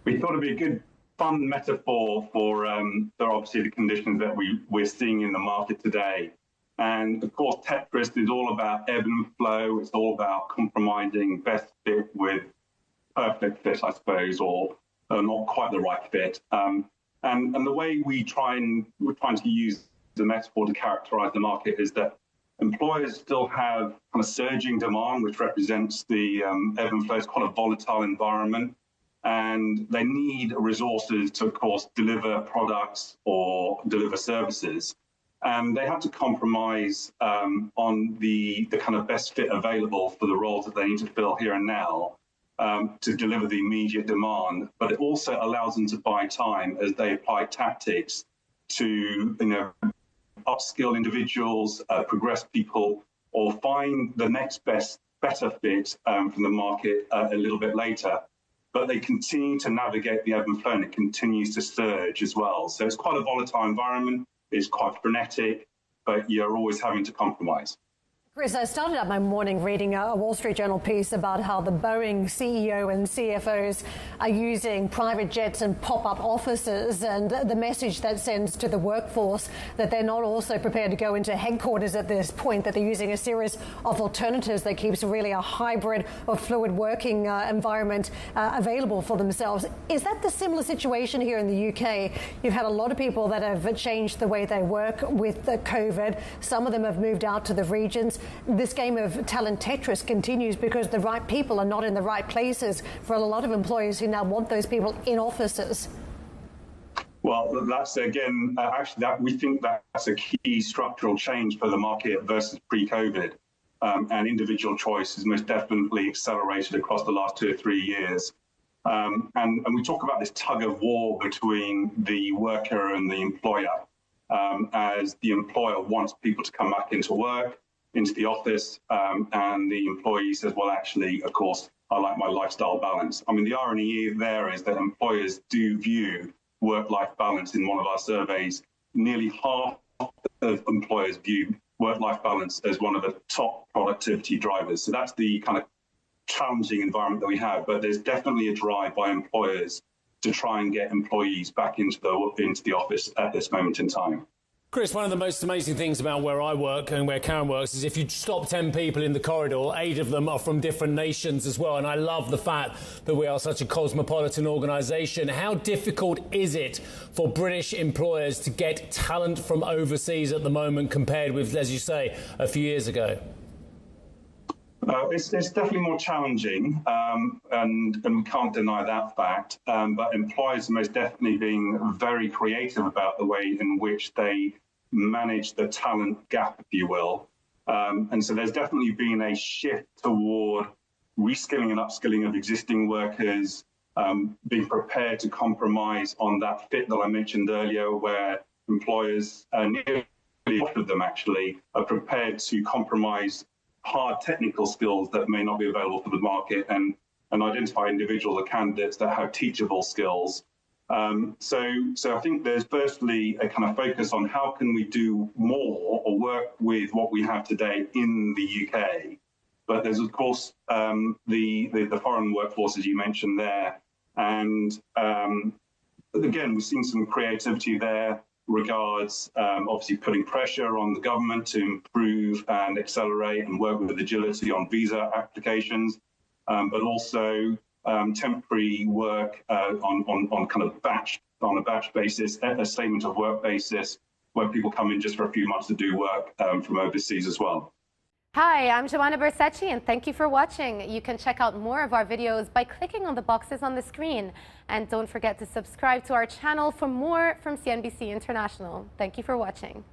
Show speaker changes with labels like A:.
A: we thought it'd be a good, fun metaphor for obviously the conditions that we're seeing in the market today. And of course, Tetris is all about ebb and flow. It's all about compromising best fit with perfect fit, I suppose, or not quite the right fit. And the way we're trying to use the metaphor to characterize the market is that employers still have kind of surging demand, which represents the ebb and flow. It's quite a volatile environment. And they need resources to, of course, deliver products or deliver services. And they have to compromise on the kind of best fit available for the roles that they need to fill here and now to deliver the immediate demand. But it also allows them to buy time as they apply tactics to, upskill individuals, progress people, or find the next better fit from the market a little bit later. But they continue to navigate the ebb and flow, and it continues to surge as well. So it's quite a volatile environment. It's quite frenetic, but you're always having to compromise.
B: Chris, I started out my morning reading a Wall Street Journal piece about how the Boeing CEO and CFOs are using private jets and pop-up offices, and the message that sends to the workforce that they're not also prepared to go into headquarters at this point, that they're using a series of alternatives that keeps really a hybrid or fluid working environment available for themselves. Is that the similar situation here in the UK? You've had a lot of people that have changed the way they work with the COVID. Some of them have moved out to the regions. This game of talent Tetris continues because the right people are not in the right places for a lot of employers who now want those people in offices.
A: Well, that's again, we think that's a key structural change for the market versus pre-COVID. And individual choice is most definitely accelerated across the last 2 or 3 years. And we talk about this tug of war between the worker and the employer, as the employer wants people to come back into work, into the office, and the employee says, well, actually, of course, I like my lifestyle balance. I mean, the irony there is that employers do view work-life balance. In one of our surveys, nearly half of employers view work-life balance as one of the top productivity drivers. So that's the kind of challenging environment that we have. But there's definitely a drive by employers to try and get employees back into the office at this moment in time.
C: Chris, one of the most amazing things about where I work and where Karen works is if you stop 10 people in the corridor, 8 of them are from different nations as well. And I love the fact that we are such a cosmopolitan organisation. How difficult is it for British employers to get talent from overseas at the moment compared with, as you say, a few years ago?
A: It's definitely more challenging, and we can't deny that fact. But employers are most definitely being very creative about the way in which they manage the talent gap, if you will. And so there's definitely been a shift toward reskilling and upskilling of existing workers, being prepared to compromise on that fit that I mentioned earlier, where employers, nearly half of them actually, are prepared to compromise hard technical skills that may not be available for the market and identify individuals or candidates that have teachable skills. So I think there's firstly a kind of focus on how can we do more or work with what we have today in the UK. But there's, of course, the foreign workforce, as you mentioned there. And again, we've seen some creativity there regards obviously putting pressure on the government to improve and accelerate and work with agility on visa applications, but also temporary work on kind of on a batch basis, a statement of work basis, where people come in just for a few months to do work from overseas as well.
D: Hi, I'm Joanna Bersecci, and thank you for watching. You can check out more of our videos by clicking on the boxes on the screen. And don't forget to subscribe to our channel for more from CNBC International. Thank you for watching.